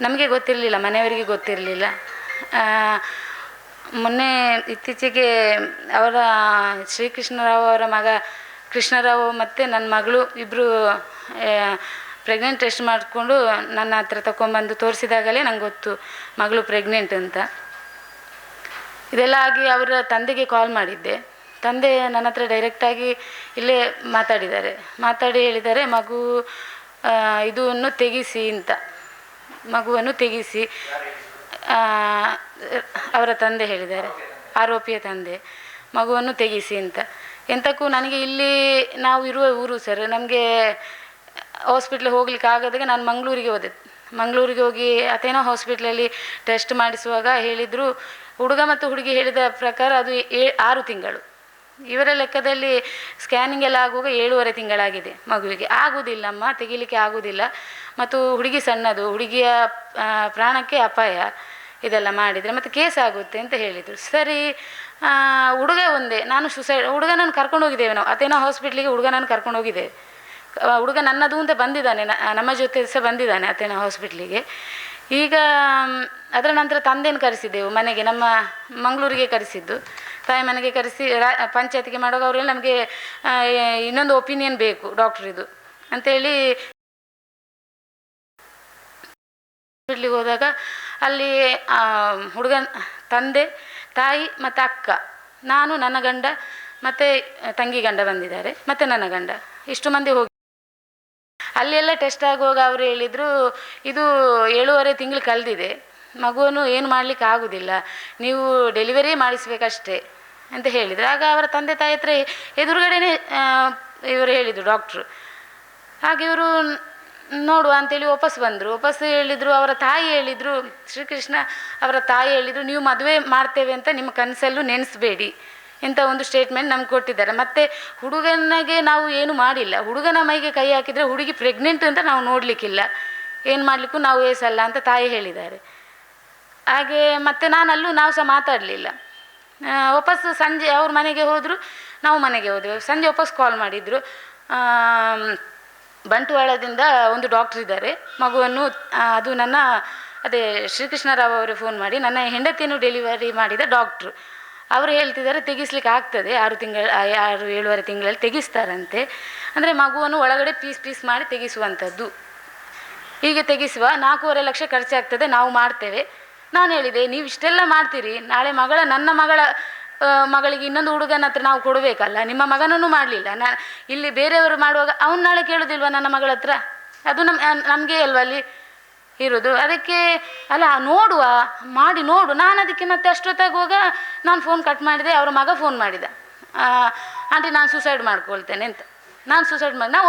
ನಮಗೆ ಗೊತ್ತಿರಲಿಲ್ಲ, ಮನೆಯವರಿಗೆ ಗೊತ್ತಿರಲಿಲ್ಲ. ಮೊನ್ನೆ ಇತ್ತೀಚೆಗೆ ಅವರ ಶ್ರೀಕೃಷ್ಣರಾವ್ ಅವರ ಮಗ ಕೃಷ್ಣರಾವ್ ಮತ್ತು ನನ್ನ ಮಗಳು ಇಬ್ಬರು ಪ್ರೆಗ್ನೆಂಟ್ ಟೆಸ್ಟ್ ಮಾಡಿಕೊಂಡು ನನ್ನ ಹತ್ರ ತಗೊಂಬಂದು ತೋರಿಸಿದಾಗಲೇ ನಂಗೆ ಗೊತ್ತು ಮಗಳು ಪ್ರೆಗ್ನೆಂಟ್ ಅಂತ. ಇದೆಲ್ಲ ಆಗಿ ಅವರ ತಂದೆಗೆ ಕಾಲ್ ಮಾಡಿದ್ದೆ. ತಂದೆ ನನ್ನ ಹತ್ರ ಡೈರೆಕ್ಟಾಗಿ ಇಲ್ಲೇ ಮಾತಾಡಿ ಹೇಳಿದ್ದಾರೆ, ಇದನ್ನು ತೆಗಿಸಿ ಅಂತ. ಮಗುವನ್ನು ತೆಗಿಸಿ ಅವರ ತಂದೆ ಹೇಳಿದ್ದಾರೆ, ಆರೋಪಿಯ ತಂದೆ, ಮಗುವನ್ನು ತೆಗಿಸಿ ಅಂತ. ಎಂತಕ್ಕೂ ನನಗೆ ಇಲ್ಲಿ ನಾವು ಇರುವ ಊರು ಸರ್, ನಮಗೆ ಹಾಸ್ಪಿಟ್ಲಿಗೆ ಹೋಗ್ಲಿಕ್ಕೆ ಆಗದಾಗ ನಾನು ಮಂಗಳೂರಿಗೆ ಹೋಗಿ ಅಥೇನೋ ಹಾಸ್ಪಿಟ್ಲಲ್ಲಿ ಟೆಸ್ಟ್ ಮಾಡಿಸುವಾಗ ಹೇಳಿದರು, ಹುಡುಗ ಮತ್ತು ಹುಡುಗಿ ಹೇಳಿದ ಪ್ರಕಾರ ಅದು 6 ತಿಂಗಳು. ಇವರ ಲೆಕ್ಕದಲ್ಲಿ ಸ್ಕ್ಯಾನಿಂಗ್ ಎಲ್ಲ ಆಗುವಾಗ 7.5 ತಿಂಗಳಾಗಿದೆ ಮಗುವಿಗೆ. ಆಗುವುದಿಲ್ಲಮ್ಮ, ತೆಗಿಲಿಕ್ಕೆ ಆಗುವುದಿಲ್ಲ, ಮತ್ತು ಹುಡುಗಿ ಸಣ್ಣದು, ಹುಡುಗಿಯ ಪ್ರಾಣಕ್ಕೆ ಅಪಾಯ ಇದೆಲ್ಲ ಮಾಡಿದರೆ ಮತ್ತು ಕೇಸ್ ಆಗುತ್ತೆ ಅಂತ ಹೇಳಿದರು. ಸರಿ, ಹುಡುಗ ಒಂದೇ, ನಾನು ಹುಡುಗನನ್ನು ಕರ್ಕೊಂಡು ಹೋಗಿದ್ದೇವೆ ನಾವು ಅಥೇನೋ ಹಾಸ್ಪಿಟ್ಲಿಗೆ. ಹುಡುಗನನ್ನು ಕರ್ಕೊಂಡು ಹೋಗಿದ್ದೇವೆ. ಹುಡುಗ ನನ್ನದು ಅಂತ ಬಂದಿದ್ದಾನೆ, ನಮ್ಮ ಜೊತೆ ಸಹ ಬಂದಿದ್ದಾನೆ ಅಥೇನೋ ಹಾಸ್ಪಿಟ್ಲಿಗೆ. ಈಗ ಅದರ ನಂತರ ತಂದೆಯನ್ನು ಕರೆಸಿದ್ದೆವು ಮನೆಗೆ, ನಮ್ಮ ಮಂಗಳೂರಿಗೆ ಕರೆಸಿದ್ದು. ತಾಯಿ ಮನೆಗೆ ಕರೆಸಿ ಪಂಚಾಯತಿಗೆ ಮಾಡುವಾಗ ಅವರೆಲ್ಲ ನಮಗೆ ಇನ್ನೊಂದು ಒಪಿನಿಯನ್ ಬೇಕು ಡಾಕ್ಟ್ರಿದು ಅಂಥೇಳಿ ಹಾಸ್ಪಿಟ್ಲಿಗೆ ಹೋದಾಗ ಅಲ್ಲಿ ಹುಡುಗನ ತಂದೆ, ತಾಯಿ ಮತ್ತು ಅಕ್ಕ, ನಾನು, ನನ್ನ ಗಂಡ ಮತ್ತು ತಂಗಿ ಗಂಡ ಬಂದಿದ್ದಾರೆ, ಮತ್ತು ನನ್ನ ಗಂಡ, ಇಷ್ಟು ಮಂದಿ ಹೋಗಿ ಅಲ್ಲೆಲ್ಲ ಟೆಸ್ಟ್ ಆಗುವಾಗ ಅವರು ಹೇಳಿದರು, ಇದು 7.5 ತಿಂಗಳು ಕಳೆದಿದೆ, ಮಗುವನ್ನು ಏನು ಮಾಡಲಿಕ್ಕೆ ಆಗೋದಿಲ್ಲ, ನೀವು ಡೆಲಿವರಿ ಮಾಡಿಸ್ಬೇಕಷ್ಟೇ ಅಂತ ಹೇಳಿದರು. ಆಗ ಅವರ ತಂದೆ ತಾಯಿ ಹತ್ರ ಎದುರುಗಡೆನೇ ಇವರು ಹೇಳಿದರು ಡಾಕ್ಟ್ರು. ಹಾಗೆ ಇವರು ನೋಡುವ ಅಂತೇಳಿ ವಾಪಸ್ ಹೇಳಿದರು. ಅವರ ತಾಯಿ ಹೇಳಿದರು, ಶ್ರೀಕೃಷ್ಣ ಅವರ ತಾಯಿ ಹೇಳಿದರು, ನೀವು ಮದುವೆ ಮಾಡ್ತೇವೆ ಅಂತ ನಿಮ್ಮ ಕನಸಲ್ಲೂ ನೆನೆಸಬೇಡಿ ಇಂಥ ಒಂದು ಸ್ಟೇಟ್ಮೆಂಟ್ ನಮ್ಗೆ ಕೊಟ್ಟಿದ್ದಾರೆ. ಮತ್ತು ಹುಡುಗನಿಗೆ ನಾವು ಏನು ಮಾಡಿಲ್ಲ, ಹುಡುಗನ ಮೈಗೆ ಕೈ ಹಾಕಿದರೆ ಹುಡುಗಿ ಪ್ರೆಗ್ನೆಂಟ್ ಅಂತ ನಾವು ನೋಡಲಿಕ್ಕಿಲ್ಲ, ಏನು ಮಾಡಲಿಕ್ಕೂ ನಾವು ವಯಸ್ಸಲ್ಲ ಅಂತ ತಾಯಿ ಹೇಳಿದ್ದಾರೆ. ಹಾಗೆ ಮತ್ತು ನಾವು ಸಹ ಮಾತಾಡಲಿಲ್ಲ. ವಾಪಸ್ ಸಂಜೆ ಅವ್ರ ಮನೆಗೆ ಹೋದರು, ನಾವು ಮನೆಗೆ ಹೋದೆವು. ಸಂಜೆ ವಾಪಸ್ ಕಾಲ್ ಮಾಡಿದರು, ಬಂಟ್ವಾಳದಿಂದ ಒಂದು ಡಾಕ್ಟ್ರ್ ಇದ್ದಾರೆ, ಮಗುವನ್ನು ಅದು ಶ್ರೀಕೃಷ್ಣರಾವ್ ಅವರು ಫೋನ್ ಮಾಡಿ ನನ್ನ ಹೆಂಡತಿಯನ್ನು ಡೆಲಿವರಿ ಮಾಡಿದ ಡಾಕ್ಟ್ರು, ಅವರು ಹೇಳ್ತಿದ್ದಾರೆ ತೆಗಿಸ್ಲಿಕ್ಕೆ ಆಗ್ತದೆ, 6-7.5 ತಿಂಗಳಲ್ಲಿ ತೆಗಿಸ್ತಾರಂತೆ. ಅಂದರೆ ಮಗುವನ್ನು ಒಳಗಡೆ ಪೀಸ್ ಮಾಡಿ ತೆಗಿಸುವಂಥದ್ದು. ಹೀಗೆ ತೆಗಿಸುವ 4.5 ಲಕ್ಷ ಖರ್ಚಾಗ್ತದೆ, ನಾವು ಮಾಡ್ತೇವೆ. ನಾನು ಹೇಳಿದೆ, ನೀವು ಇಷ್ಟೆಲ್ಲ ಮಾಡ್ತೀರಿ, ನಾಳೆ ನನ್ನ ಮಗಳಿಗೆ ಇನ್ನೊಂದು ಹುಡುಗನ ಹತ್ರ ನಾವು ಕೊಡಬೇಕಲ್ಲ, ನಿಮ್ಮ ಮಗನನ್ನು ಮಾಡಲಿಲ್ಲ, ಇಲ್ಲಿ ಬೇರೆಯವರು ಮಾಡುವಾಗ ಅವನು ನಾಳೆ ಕೇಳೋದಿಲ್ವ ನನ್ನ ಮಗಳ ಹತ್ರ? ಅದು ನಮಗೆ ಅಲ್ವ ಅಲ್ಲಿ ಇರೋದು. ಅದಕ್ಕೆ ಅಲ್ಲ, ಮಾಡಿ ನೋಡು. ನಾನು ಅದಕ್ಕೆ ಮತ್ತೆ ಅಷ್ಟೊತ್ತಾಗುವಾಗ ನಾನು ಫೋನ್ ಕಟ್ ಮಾಡಿದೆ. ಅವರ ಮಗ ಫೋನ್ ಮಾಡಿದ, ಆಂಟಿ ನಾನು ಸೂಸೈಡ್ ಮಾಡ್ಕೊಳ್ತೇನೆ ಅಂತ. ನಾನು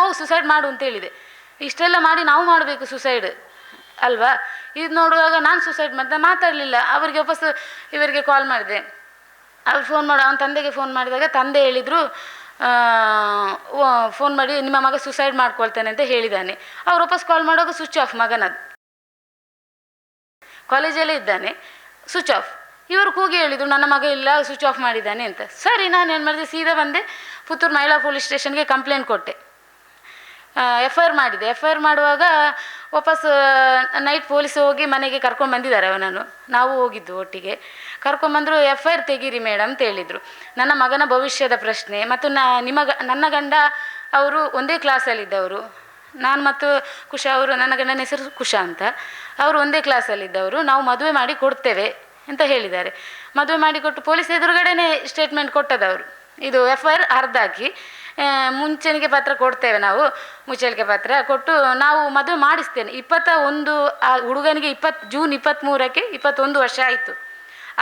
ಹೋಗಿ ಸೂಸೈಡ್ ಮಾಡು ಅಂತ ಹೇಳಿದೆ. ಇಷ್ಟೆಲ್ಲ ಮಾಡಿ ನಾವು ಮಾಡಬೇಕು ಸೂಸೈಡ್ ಅಲ್ವಾ? ಇದು ನೋಡುವಾಗ ನಾನು ಸೂಸೈಡ್ ಮಾತಾಡಲಿಲ್ಲ. ಅವರಿಗೆ ವಾಪಸ್ ಇವರಿಗೆ ಕಾಲ್ ಮಾಡಿದೆ. ಅವ್ರು ಅವನ ತಂದೆಗೆ ಫೋನ್ ಮಾಡಿದಾಗ ತಂದೆ ಹೇಳಿದರು, ಫೋನ್ ಮಾಡಿ ನಿಮ್ಮ ಮಗ ಸೂಸೈಡ್ ಮಾಡ್ಕೊಳ್ತಾನೆ ಅಂತ ಹೇಳಿದ್ದಾನೆ. ಅವ್ರು ವಾಪಸ್ ಕಾಲ್ ಮಾಡುವಾಗ ಸ್ವಿಚ್ ಆಫ್, ಮಗನದು ಕಾಲೇಜಲ್ಲೇ ಇದ್ದಾನೆ, ಸ್ವಿಚ್ ಆಫ್. ಇವರು ಕೂಗಿ ಹೇಳಿದರು ನನ್ನ ಮಗ ಇಲ್ಲ, ಸ್ವಿಚ್ ಆಫ್ ಮಾಡಿದ್ದಾನೆ ಅಂತ. ಸರಿ, ನಾನು ಏನು ಮಾಡಿದೆ, ಸೀದಾ ಬಂದೆ ಪುತ್ತೂರು ಮಹಿಳಾ ಪೊಲೀಸ್ ಸ್ಟೇಷನ್ಗೆ ಕಂಪ್ಲೇಂಟ್ ಕೊಟ್ಟೆ, FIR ಮಾಡಿದೆ. FIR ಮಾಡುವಾಗ ವಾಪಸ್ ನೈಟ್ ಪೊಲೀಸ್ ಹೋಗಿ ಮನೆಗೆ ಕರ್ಕೊಂಡು ಬಂದಿದ್ದಾರೆ ಅವನನ್ನು. ನಾವು ಹೋಗಿದ್ದು ಒಟ್ಟಿಗೆ. ಕರ್ಕೊಂಬಂದರು. FIR ತೆಗೀರಿ ಮೇಡಮ್ ಅಂತ ಹೇಳಿದರು. ನನ್ನ ಮಗನ ಭವಿಷ್ಯದ ಪ್ರಶ್ನೆ, ಮತ್ತು ನನ್ನ ಗಂಡ ಅವರು ಒಂದೇ ಕ್ಲಾಸಲ್ಲಿದ್ದವರು, ನಾನು ಮತ್ತು ಕುಶ, ಅವರು ನನ್ನ ಗಂಡನ ಹೆಸರು ಕುಶ ಅಂತ, ಅವರು ಒಂದೇ ಕ್ಲಾಸಲ್ಲಿದ್ದವರು, ನಾವು ಮದುವೆ ಮಾಡಿ ಕೊಡ್ತೇವೆ ಅಂತ ಹೇಳಿದ್ದಾರೆ. ಮದುವೆ ಮಾಡಿಕೊಟ್ಟು ಪೊಲೀಸ್ ಎದುರುಗಡೆನೇ ಸ್ಟೇಟ್ಮೆಂಟ್ ಕೊಟ್ಟದವರು. ಇದು FIR ಹರಿದಾಕಿ ಮುಂಚೆನಿಗೆ ಪತ್ರ ಕೊಡ್ತೇವೆ ನಾವು, ಮುಚ್ಚಳಿಕೆ ಪತ್ರ ಕೊಟ್ಟು ನಾವು ಮದುವೆ ಮಾಡಿಸ್ತೇನೆ. 21 ಹುಡುಗನಿಗೆ ಜೂನ್ 23ಕ್ಕೆ 21 ವರ್ಷ ಆಯಿತು.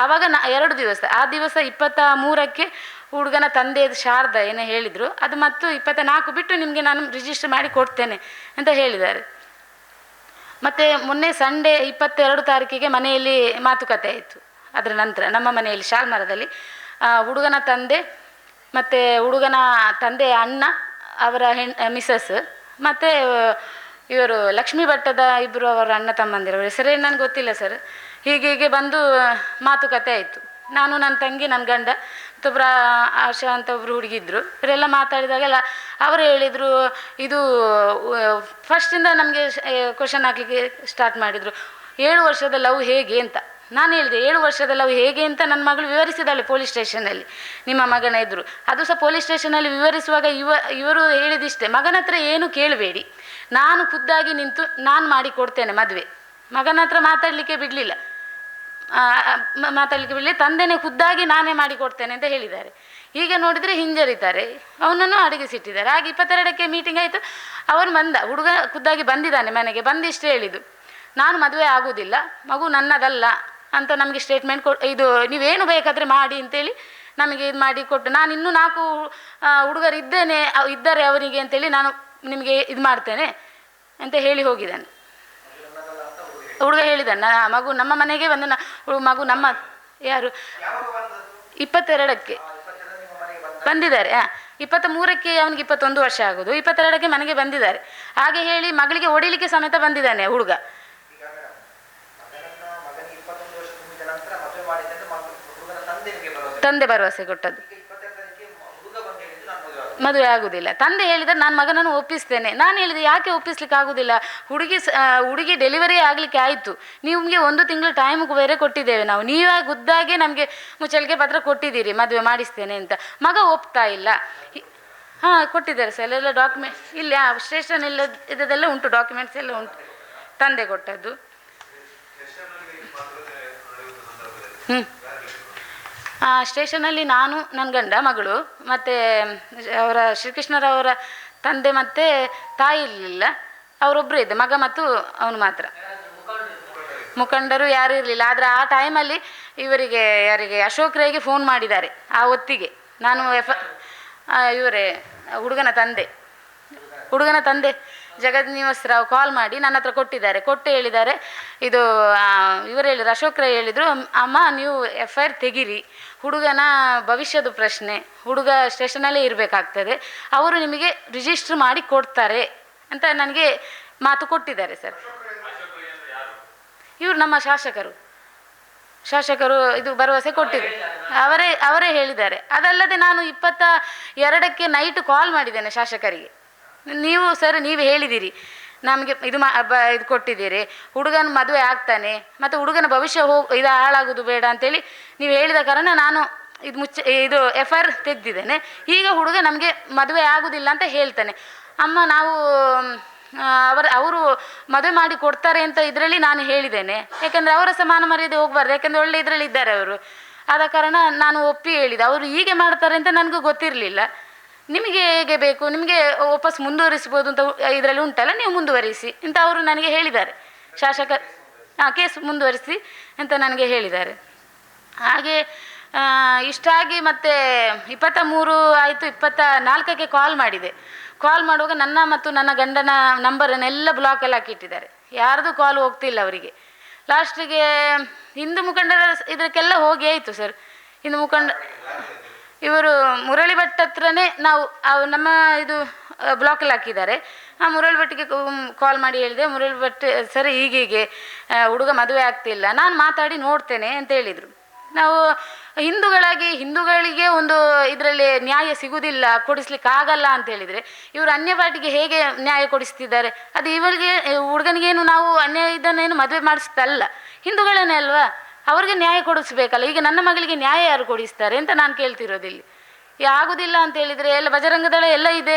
ಆವಾಗ 2 ದಿವಸ, ಆ ದಿವಸ 23ಕ್ಕೆ ಹುಡುಗನ ತಂದೆ ಶಾರದಾ ಏನೋ ಹೇಳಿದರು, ಅದು ಮತ್ತು 24 ಬಿಟ್ಟು ನಿಮಗೆ ನಾನು ರಿಜಿಸ್ಟರ್ ಮಾಡಿ ಕೊಡ್ತೇನೆ ಅಂತ ಹೇಳಿದ್ದಾರೆ. ಮತ್ತು ಮೊನ್ನೆ ಸಂಡೇ 22 ತಾರೀಕಿಗೆ ಮನೆಯಲ್ಲಿ ಮಾತುಕತೆ ಆಯಿತು. ಅದರ ನಂತರ ನಮ್ಮ ಮನೆಯಲ್ಲಿ ಶಾಲ್ಮರದಲ್ಲಿ ಹುಡುಗನ ತಂದೆ ಮತ್ತು ಹುಡುಗನ ತಂದೆಯ ಅಣ್ಣ, ಅವರ ಮಿಸಸ್, ಮತ್ತು ಇವರು ಲಕ್ಷ್ಮೀ ಭಟ್ಟದ ಇಬ್ಬರು ಅವರ ಅಣ್ಣ ತಮ್ಮಂದಿರು, ಹೆಸರೇನು ನನಗೆ ಗೊತ್ತಿಲ್ಲ ಸರ್. ಹೀಗೆ ಬಂದು ಮಾತುಕತೆ ಆಯಿತು. ನಾನು, ನನ್ನ ತಂಗಿ, ನನ್ನ ಗಂಡ ಮತ್ತೊಬ್ಬರ ಆಶಾ ಅಂತ ಒಬ್ಬರು ಹುಡುಗಿದ್ರು. ಇವರೆಲ್ಲ ಮಾತಾಡಿದಾಗೆಲ್ಲ ಅವರು ಹೇಳಿದರು, ಇದು ಫಸ್ಟಿಂದ ನಮಗೆ ಕ್ವಶನ್ ಹಾಕಲಿಕ್ಕೆ ಸ್ಟಾರ್ಟ್ ಮಾಡಿದರು, 7 ವರ್ಷದ ಲವ್ ಹೇಗೆ ಅಂತ ನಾನು ಹೇಳಿದೆ. 7 ವರ್ಷದ ಲವ್ ಹೇಗೆ ಅಂತ ನನ್ನ ಮಗಳು ವಿವರಿಸಿದಾಳೆ ಪೊಲೀಸ್ ಸ್ಟೇಷನಲ್ಲಿ ನಿಮ್ಮ ಮಗನ ಎದುರು. ಅದು ಸಹ ಪೊಲೀಸ್ ಸ್ಟೇಷನಲ್ಲಿ ವಿವರಿಸುವಾಗ ಇವರು ಹೇಳಿದಿಷ್ಟೇ, ಮಗನ ಹತ್ರ ಏನು ಕೇಳಬೇಡಿ, ನಾನು ಖುದ್ದಾಗಿ ನಿಂತು ನಾನು ಮಾಡಿ ಕೊಡ್ತೇನೆ ಮದುವೆ. ಮಗನ ಹತ್ರ ಮಾತಾಡಲಿಕ್ಕೆ ಬಿಡಲಿಲ್ಲ, ತಂದೆನೇ ಖುದ್ದಾಗಿ ನಾನೇ ಮಾಡಿ ಕೊಡ್ತೇನೆ ಅಂತ ಹೇಳಿದ್ದಾರೆ. ಈಗ ನೋಡಿದರೆ ಹಿಂಜರಿತಾರೆ, ಅವನನ್ನು ಅಡಗಿಸಿಟ್ಟಿದ್ದಾರೆ. ಹಾಗೆ 22ಕ್ಕೆ ಮೀಟಿಂಗ್ ಆಯಿತು. ಅವನು ಬಂದ, ಹುಡುಗ ಖುದ್ದಾಗಿ ಬಂದಿದ್ದಾನೆ ಮನೆಗೆ. ಬಂದಿಷ್ಟೇ ಹೇಳಿದ್ದು, ನಾನು ಮದುವೆ ಆಗುವುದಿಲ್ಲ, ಮಗು ನನ್ನದಲ್ಲ ಅಂತ ನಮಗೆ ಸ್ಟೇಟ್ಮೆಂಟ್ ಇದು ನೀವೇನು ಬೇಕಾದರೆ ಮಾಡಿ ಅಂತೇಳಿ ನಮಗೆ ಇದು ಮಾಡಿ ಕೊಟ್ಟು, ನಾನು ಇನ್ನೂ 4 ಹುಡುಗರು ಇದ್ದಾರೆ ಅವರಿಗೆ ಅಂತೇಳಿ ನಾನು ನಿಮಗೆ ಇದು ಮಾಡ್ತೇನೆ ಅಂತ ಹೇಳಿ ಹೋಗಿದ್ದಾನೆ. ಹುಡುಗ ಹೇಳಿದ್ದಾನೆ, ಮಗು ನಮ್ಮ ಮನೆಗೆ ಮಗು ನಮ್ಮ ಯಾರು 22ಕ್ಕೆ ಬಂದಿದ್ದಾರೆ. 23ಕ್ಕೆ ಅವನಿಗೆ 21 ವರ್ಷ ಆಗೋದು, 22ಕ್ಕೆ ಮನೆಗೆ ಬಂದಿದ್ದಾರೆ. ಹಾಗೆ ಹೇಳಿ ಮಗಳಿಗೆ ಹೊಡಿಲಿಕ್ಕೆ ಸಮೇತ ಬಂದಿದ್ದಾನೆ ಹುಡುಗ. ತಂದೆ ಭರವಸೆ ಕೊಟ್ಟದ್ದು ಮದುವೆ ಆಗುವುದಿಲ್ಲ. ತಂದೆ ಹೇಳಿದರೆ ನಾನು ಮಗನನ್ನು ಒಪ್ಪಿಸ್ತೇನೆ. ನಾನು ಹೇಳಿದೆ ಯಾಕೆ ಒಪ್ಪಿಸ್ಲಿಕ್ಕೆ ಆಗುವುದಿಲ್ಲ, ಹುಡುಗಿ ಡೆಲಿವರಿ ಆಗಲಿಕ್ಕೆ ಆಯಿತು, ನಿಮಗೆ 1 ತಿಂಗಳು ಟೈಮ್ ಬೇರೆ ಕೊಟ್ಟಿದ್ದೇವೆ ನಾವು, ನೀವೇ ಗುದ್ದಾಗೆ ನಮಗೆ ಮುಚ್ಚಳಿಕೆ ಪತ್ರ ಕೊಟ್ಟಿದ್ದೀರಿ ಮದುವೆ ಮಾಡಿಸ್ತೇನೆ ಅಂತ. ಮಗ ಒಪ್ತಾ ಇಲ್ಲ. ಹಾಂ ಕೊಟ್ಟಿದ್ದಾರೆ ಸರ್, ಎಲ್ಲ ಡಾಕ್ಯುಮೆಂಟ್ಸ್ ಇಲ್ಲಿ ಸ್ಟೇಷನ್ ಎಲ್ಲ ಇದೆಲ್ಲ ಉಂಟು, ಡಾಕ್ಯುಮೆಂಟ್ಸ್ ಎಲ್ಲ ಉಂಟು, ತಂದೆ ಕೊಟ್ಟದ್ದು. ಸ್ಟೇಷನಲ್ಲಿ ನಾನು, ನನ್ನ ಗಂಡ, ಮಗಳು, ಮತ್ತು ಅವರ ಶ್ರೀಕೃಷ್ಣರವರ ತಂದೆ ಮತ್ತು ತಾಯಿ ಇರಲಿಲ್ಲ, ಅವರೊಬ್ಬರೇ ಇದ್ದ, ಮಗ ಮತ್ತು ಅವನು ಮಾತ್ರ. ಮುಖಂಡರು ಯಾರೂ ಇರಲಿಲ್ಲ. ಆದರೆ ಆ ಟೈಮಲ್ಲಿ ಯಾರಿಗೆ ಅಶೋಕ್ ರೈಗೆ ಫೋನ್ ಮಾಡಿದ್ದಾರೆ. ಆ ಹೊತ್ತಿಗೆ ನಾನು ಇವರೇ ಹುಡುಗನ ತಂದೆ ಜಗನ್ನಿವಾಸ್ ರಾವ್ ಕಾಲ್ ಮಾಡಿ ನನ್ನ ಹತ್ರ ಕೊಟ್ಟು ಹೇಳಿದ್ದಾರೆ, ಇದು ಇವರು ಹೇಳಿದ್ರು, ಅಶೋಕ್ ರೈ ಹೇಳಿದರು, ಅಮ್ಮ ನೀವು FIR ತೆಗೀರಿ, ಹುಡುಗನ ಭವಿಷ್ಯದ ಪ್ರಶ್ನೆ, ಹುಡುಗ ಸ್ಟೇಷನಲ್ಲೇ ಇರಬೇಕಾಗ್ತದೆ, ಅವರು ನಿಮಗೆ ರಿಜಿಸ್ಟ್ರ್ ಮಾಡಿ ಕೊಡ್ತಾರೆ ಅಂತ ನನಗೆ ಮಾತು ಕೊಟ್ಟಿದ್ದಾರೆ ಸರ್. ಇವರು ನಮ್ಮ ಶಾಸಕರು ಇದು ಭರವಸೆ ಕೊಟ್ಟಿದ್ರು, ಅವರೇ ಹೇಳಿದ್ದಾರೆ. ಅದಲ್ಲದೆ ನಾನು 22ಕ್ಕೆ ನೈಟ್ ಕಾಲ್ ಮಾಡಿದ್ದೇನೆ ಶಾಸಕರಿಗೆ, ನೀವು ಹೇಳಿದ್ದೀರಿ ನಮಗೆ ಇದು ಕೊಟ್ಟಿದ್ದೀರಿ, ಹುಡುಗನ ಮದುವೆ ಆಗ್ತಾನೆ ಮತ್ತು ಹುಡುಗನ ಭವಿಷ್ಯ ಇದು ಹಾಳಾಗೋದು ಬೇಡ ಅಂತೇಳಿ ನೀವು ಹೇಳಿದ ಕಾರಣ ನಾನು ಇದು FIR ತೆಗೆದಿದ್ದೇನೆ. ಈಗ ಹುಡುಗ ನಮಗೆ ಮದುವೆ ಆಗೋದಿಲ್ಲ ಅಂತ ಹೇಳ್ತಾನೆ. ಅಮ್ಮ ನಾವು ಅವರು ಮದುವೆ ಮಾಡಿ ಕೊಡ್ತಾರೆ ಅಂತ ಇದರಲ್ಲಿ ನಾನು ಹೇಳಿದ್ದೇನೆ, ಯಾಕೆಂದರೆ ಅವರ ಸಮಾನ ಮರ್ಯಾದೆ ಹೋಗಬಾರ್ದು, ಯಾಕೆಂದರೆ ಒಳ್ಳೆ ಇದರಲ್ಲಿ ಇದ್ದಾರೆ ಅವರು. ಆದ ಕಾರಣ ನಾನು ಒಪ್ಪಿ ಹೇಳಿದೆ. ಅವರು ಹೀಗೆ ಮಾಡ್ತಾರೆ ಅಂತ ನನಗೂ ಗೊತ್ತಿರಲಿಲ್ಲ. ನಿಮಗೆ ಹೇಗೆ ಬೇಕು, ನಿಮಗೆ ವಾಪಸ್ ಮುಂದುವರಿಸ್ಬೋದು ಅಂತ ಇದರಲ್ಲಿ ಉಂಟಲ್ಲ, ನೀವು ಮುಂದುವರಿಸಿ ಅಂತ ಅವರು ನನಗೆ ಹೇಳಿದ್ದಾರೆ. ಕೇಸ್ ಮುಂದುವರಿಸಿ ಅಂತ ನನಗೆ ಹೇಳಿದ್ದಾರೆ. ಹಾಗೆ ಇಷ್ಟಾಗಿ ಮತ್ತೆ 23 ಆಯಿತು. 24ಕ್ಕೆ ಕಾಲ್ ಮಾಡಿದೆ. ಕಾಲ್ ಮಾಡುವಾಗ ನನ್ನ ಮತ್ತು ನನ್ನ ಗಂಡನ ನಂಬರನ್ನೆಲ್ಲ ಬ್ಲಾಕೆಲ್ಲ ಹಾಕಿಟ್ಟಿದ್ದಾರೆ, ಯಾರ್ದು ಕಾಲ್ ಹೋಗ್ತಿಲ್ಲ ಅವರಿಗೆ. ಲಾಸ್ಟಿಗೆ ಹಿಂದೂ ಮುಖಂಡರ ಇದಕ್ಕೆಲ್ಲ ಹೋಗಿ ಆಯಿತು ಸರ್. ಹಿಂದೂ ಮುಖಂಡ ಇವರು ಮುರಳಿ ಭಟ್ ಹತ್ರನೇ ನಾವು ನಮ್ಮ ಇದು ಬ್ಲಾಕಲ್ಲಿ ಹಾಕಿದ್ದಾರೆ. ಮುರಳಿ ಭಟ್ಗೆ ಕಾಲ್ ಮಾಡಿ ಹೇಳಿದೆ, ಮುರಳಿ ಭಟ್ ಸರಿ ಹೀಗೀಗೆ ಹುಡುಗ ಮದುವೆ ಆಗ್ತಿಲ್ಲ, ನಾನು ಮಾತಾಡಿ ನೋಡ್ತೇನೆ ಅಂತ ಹೇಳಿದರು. ನಾವು ಹಿಂದೂಗಳಿಗೆ ಒಂದು ಇದರಲ್ಲಿ ನ್ಯಾಯ ಸಿಗುವುದಿಲ್ಲ, ಕೊಡಿಸ್ಲಿಕ್ಕಾಗಲ್ಲ ಅಂತ ಹೇಳಿದರೆ, ಇವರು ಅನ್ಯ ಪಾರ್ಟಿಗೆ ಹೇಗೆ ನ್ಯಾಯ ಕೊಡಿಸ್ತಿದ್ದಾರೆ? ಅದು ಇವರಿಗೆ ಹುಡುಗನಿಗೇನು ನಾವು ಇದನ್ನೇನು ಮದುವೆ ಮಾಡಿಸ್ತಲ್ಲ, ಹಿಂದೂಗಳನ್ನೇ ಅಲ್ವಾ, ಅವ್ರಿಗೆ ನ್ಯಾಯ ಕೊಡಿಸ್ಬೇಕಲ್ಲ. ಈಗ ನನ್ನ ಮಗಳಿಗೆ ನ್ಯಾಯ ಯಾರು ಕೊಡಿಸ್ತಾರೆ ಅಂತ ನಾನು ಕೇಳ್ತಿರೋದಿಲ್ಲಿ. ಆಗುವುದಿಲ್ಲ ಅಂತ ಹೇಳಿದರೆ ಎಲ್ಲ ಬಜರಂಗದಳ ಎಲ್ಲ ಇದೆ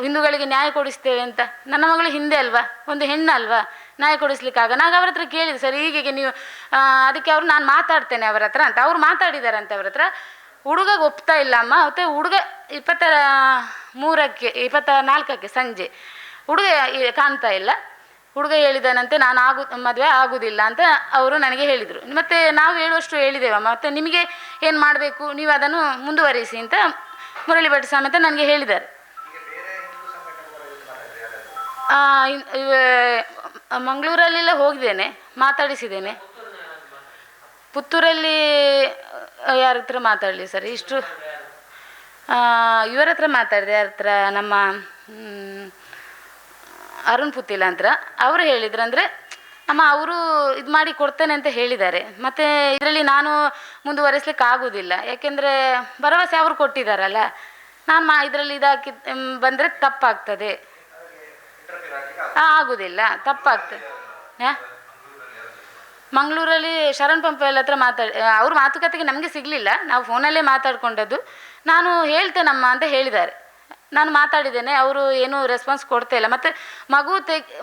ಹಿಂದೂಗಳಿಗೆ ನ್ಯಾಯ ಕೊಡಿಸ್ತೇವೆ ಅಂತ. ನನ್ನ ಮಗಳು ಹಿಂದೆ ಅಲ್ವಾ, ಒಂದು ಹೆಣ್ಣು ಅಲ್ವಾ, ನ್ಯಾಯ ಕೊಡಿಸ್ಲಿಕ್ಕಾಗ. ನಾನು ಅವ್ರ ಹತ್ರ ಕೇಳಿದೆ, ಸರ್ ಹೀಗೆ ನೀವು ಅದಕ್ಕೆ ನಾನು ಮಾತಾಡ್ತೇನೆ ಅವರ ಹತ್ರ ಅಂತ. ಅವ್ರು ಮಾತಾಡಿದಾರಂತೆ ಅವ್ರ ಹತ್ರ. ಹುಡುಗಗೆ ಒಪ್ತಾ ಇಲ್ಲ ಅಮ್ಮ. ಮತ್ತು ಹುಡುಗ 24ಕ್ಕೆ ಸಂಜೆ ಹುಡುಗ ಕಾಣ್ತಾ ಇಲ್ಲ. ಹುಡುಗ ಹೇಳಿದಾನಂತೆ, ನಾನು ಮದುವೆ ಆಗೋದಿಲ್ಲ ಅಂತ ಅವರು ನನಗೆ ಹೇಳಿದರು. ಮತ್ತು ನಾವು ಹೇಳುವಷ್ಟು ಹೇಳಿದ್ದೇವಮ್ಮ, ಮತ್ತು ನಿಮಗೆ ಏನು ಮಾಡಬೇಕು ನೀವು ಅದನ್ನು ಮುಂದುವರಿಸಿ ಅಂತ ಮುರಳಿ ಭಟ್ ಸಮೇತ ನನಗೆ ಹೇಳಿದ್ದಾರೆ. ಮಂಗಳೂರಲ್ಲೆಲ್ಲ ಹೋಗಿದ್ದೇನೆ, ಮಾತಾಡಿಸಿದ್ದೇನೆ. ಪುತ್ತೂರಲ್ಲಿ ಯಾರ ಹತ್ರ ಮಾತಾಡಲಿ ಸರ್, ಇಷ್ಟು ಇವರ ಹತ್ರ ಮಾತಾಡಿದೆ. ಯಾರ ಹತ್ರ? ನಮ್ಮ ಅರುಣ್ ಪುತ್ತಿಲ ಅಂತ ಅವರು ಹೇಳಿದ್ರು. ಅಂದರೆ ಅಮ್ಮ ಅವರು ಇದು ಮಾಡಿ ಕೊಡ್ತೇನೆ ಅಂತ ಹೇಳಿದ್ದಾರೆ. ಮತ್ತು ಇದರಲ್ಲಿ ನಾನು ಮುಂದುವರಿಸ್ಲಿಕ್ಕೆ ಆಗೋದಿಲ್ಲ, ಯಾಕೆಂದರೆ ಭರವಸೆ ಅವರು ಕೊಟ್ಟಿದ್ದಾರಲ್ಲ. ನಾನು ಇದರಲ್ಲಿ ಇದಾಕಿ ಬಂದರೆ ತಪ್ಪಾಗ್ತದೆ. ಆಗೋದಿಲ್ಲ, ತಪ್ಪಾಗ್ತದೆ. ಮಂಗಳೂರಲ್ಲಿ ಶರಣ್ ಪಂಪೆಲ್ಲ ಹತ್ರ ಅವ್ರ ಮಾತುಕತೆಗೆ ನಮಗೆ ಸಿಗಲಿಲ್ಲ, ನಾವು ಫೋನಲ್ಲೇ ಮಾತಾಡ್ಕೊಂಡದ್ದು. ನಾನು ಹೇಳ್ತೇನಮ್ಮ ಅಂತ ಹೇಳಿದ್ದಾರೆ. ನಾನು ಮಾತಾಡಿದ್ದೇನೆ, ಅವರು ಏನೂ ರೆಸ್ಪಾನ್ಸ್ ಕೊಡ್ತಾ ಇಲ್ಲ. ಮತ್ತು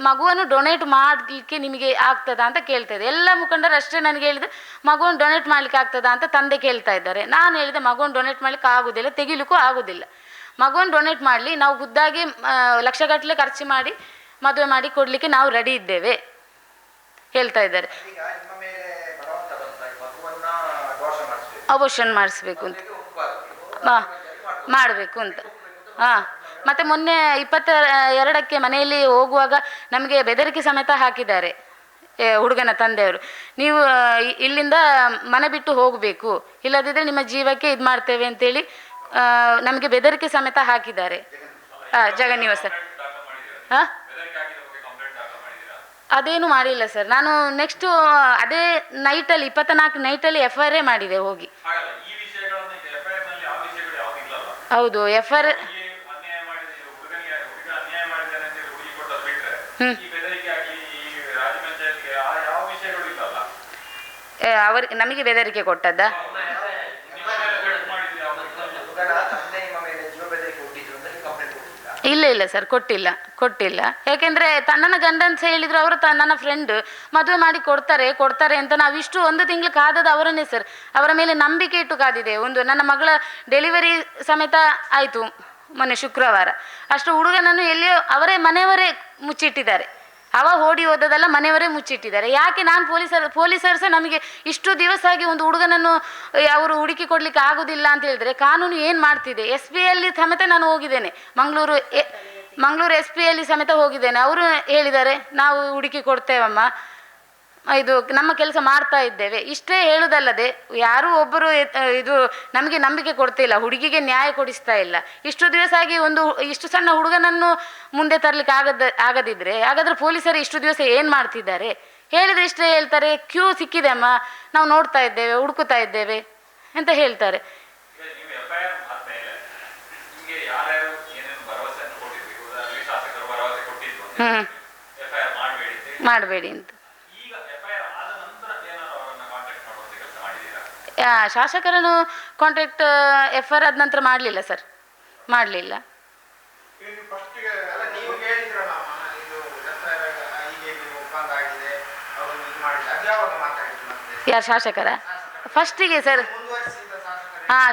ಮಗುವನ್ನು ಡೊನೇಟ್ ಮಾಡಲಿಕ್ಕೆ ನಿಮಗೆ ಆಗ್ತದಾ ಅಂತ ಕೇಳ್ತಾಯಿದೆ. ಎಲ್ಲ ಮುಖಂಡರು ಅಷ್ಟೇ ನನಗೆ ಹೇಳಿದ್ದು, ಮಗುವನ್ನು ಡೊನೇಟ್ ಮಾಡಲಿಕ್ಕೆ ಆಗ್ತದಾ ಅಂತ ತಂದೆ ಕೇಳ್ತಾ ಇದ್ದಾರೆ. ನಾನು ಹೇಳಿದೆ ಮಗುವನ್ನು ಡೊನೇಟ್ ಮಾಡಲಿಕ್ಕೆ ಆಗೋದಿಲ್ಲ, ತೆಗಿಲಿಕ್ಕೂ ಆಗೋದಿಲ್ಲ. ಮಗುವನ್ನು ಡೊನೇಟ್ ಮಾಡಲಿ, ನಾವು ಖುದ್ದಾಗಿ ಲಕ್ಷಗಟ್ಟಲೆ ಖರ್ಚು ಮಾಡಿ ಮದುವೆ ಮಾಡಿ ಕೊಡಲಿಕ್ಕೆ ನಾವು ರೆಡಿ ಇದ್ದೇವೆ ಹೇಳ್ತಾ ಇದ್ದಾರೆ. ಅಬೋಷನ್ ಮಾಡಿಸ್ಬೇಕು ಅಂತ ಮಾಡಬೇಕು ಅಂತ. ಹಾಂ, ಮತ್ತು ಮೊನ್ನೆ 22ಕ್ಕೆ ಮನೆಯಲ್ಲಿ ಹೋಗುವಾಗ ನಮಗೆ ಬೆದರಿಕೆ ಸಮೇತ ಹಾಕಿದ್ದಾರೆ ಹುಡುಗನ ತಂದೆಯವರು. ನೀವು ಇಲ್ಲಿಂದ ಮನೆ ಬಿಟ್ಟು ಹೋಗಬೇಕು, ಇಲ್ಲದಿದ್ದರೆ ನಿಮ್ಮ ಜೀವಕ್ಕೆ ಇದು ಮಾಡ್ತೇವೆ ಅಂತೇಳಿ ನಮಗೆ ಬೆದರಿಕೆ ಸಮೇತ ಹಾಕಿದ್ದಾರೆ. ಜಗನ್ನಿವಾಸ. ಹಾಂ, ಅದೇನು ಮಾಡಿಲ್ಲ ಸರ್. ನಾನು ನೆಕ್ಸ್ಟು ಅದೇ ನೈಟಲ್ಲಿ 24 ನೈಟಲ್ಲಿ FIR ಮಾಡಿದೆ ಹೋಗಿ. ಹೌದು, FIR. ಅವ್ರಿಗೆ ನಮಗೆ ಬೆದರಿಕೆ ಕೊಟ್ಟದ್ದಾ? ಇಲ್ಲ ಸರ್, ಕೊಟ್ಟಿಲ್ಲ. ಯಾಕೆಂದರೆ ನನ್ನ ಗಂಡ ಅಂತ ಹೇಳಿದ್ರು, ಅವರು ನನ್ನ ಫ್ರೆಂಡ್, ಮದುವೆ ಮಾಡಿ ಕೊಡ್ತಾರೆ ಅಂತ ನಾವಿಷ್ಟು 1 ತಿಂಗಳು ಕಾದದ್ದು ಅವರನ್ನೇ ಸರ್. ಅವರ ಮೇಲೆ ನಂಬಿಕೆ ಇಟ್ಟು ಕಾದಿದೆ. ನನ್ನ ಮಗಳ ಡೆಲಿವರಿ ಸಮೇತ ಆಯಿತು ಮೊನ್ನೆ ಶುಕ್ರವಾರ. ಅಷ್ಟು ಹುಡುಗನನ್ನು ಎಲ್ಲಿಯೋ ಮನೆಯವರೇ ಮುಚ್ಚಿಟ್ಟಿದ್ದಾರೆ. ಓಡಿ ಹೋದದೆಲ್ಲ ಮನೆಯವರೇ ಮುಚ್ಚಿಟ್ಟಿದ್ದಾರೆ. ಯಾಕೆ ನಾನು ಪೊಲೀಸರು ಸಹ ನಮಗೆ ಇಷ್ಟು ದಿವಸ ಆಗಿ ಒಂದು ಹುಡುಗನನ್ನು ಅವರು ಹುಡುಕಿ ಕೊಡಲಿಕ್ಕೆ ಆಗೋದಿಲ್ಲ ಅಂತ ಹೇಳಿದರೆ ಕಾನೂನು ಏನು ಮಾಡ್ತಿದೆ? SP ಯಲ್ಲಿ ಸಮೇತ ನಾನು ಹೋಗಿದ್ದೇನೆ, ಮಂಗಳೂರು SP ಯಲ್ಲಿ ಸಮೇತ ಹೋಗಿದ್ದೇನೆ. ಅವರು ಹೇಳಿದ್ದಾರೆ ನಾವು ಹುಡುಕಿ ಕೊಡ್ತೇವಮ್ಮ, ಇದು ನಮ್ಮ ಕೆಲಸ ಮಾಡ್ತಾ ಇದ್ದೇವೆ. ಇಷ್ಟೇ ಹೇಳುವುದಲ್ಲದೆ ಯಾರೂ ಒಬ್ಬರು ನಮಗೆ ನಂಬಿಕೆ ಕೊಡ್ತಿಲ್ಲ, ಹುಡುಗಿಗೆ ನ್ಯಾಯ ಕೊಡಿಸ್ತಾ ಇಲ್ಲ. ಇಷ್ಟು ದಿವಸ ಆಗಿ ಇಷ್ಟು ಸಣ್ಣ ಹುಡುಗನನ್ನು ಮುಂದೆ ತರಲಿಕ್ಕೆ ಆಗದಿದ್ದರೆ ಹಾಗಾದರೆ ಪೊಲೀಸರು ಇಷ್ಟು ದಿವಸ ಏನು ಮಾಡ್ತಿದ್ದಾರೆ? ಹೇಳಿದರೆ ಇಷ್ಟೇ ಹೇಳ್ತಾರೆ, ಕ್ಯೂ ಸಿಕ್ಕಿದೆ ಅಮ್ಮ, ನಾವು ನೋಡ್ತಾ ಇದ್ದೇವೆ, ಹುಡುಕುತ್ತಾ ಇದ್ದೇವೆ ಅಂತ ಹೇಳ್ತಾರೆ. ಮಾಡಬೇಡಿ ಅಂತ. ಶಾಸಕರನ್ನು ಕಾಂಟ್ಯಾಕ್ಟ್ FIR ಆದ ನಂತರ ಮಾಡಲಿಲ್ಲ ಸರ್, ಮಾಡಲಿಲ್ಲ. ಯಾರು ಶಾಸಕರ? ಫಸ್ಟಿಗೆ ಸರ್,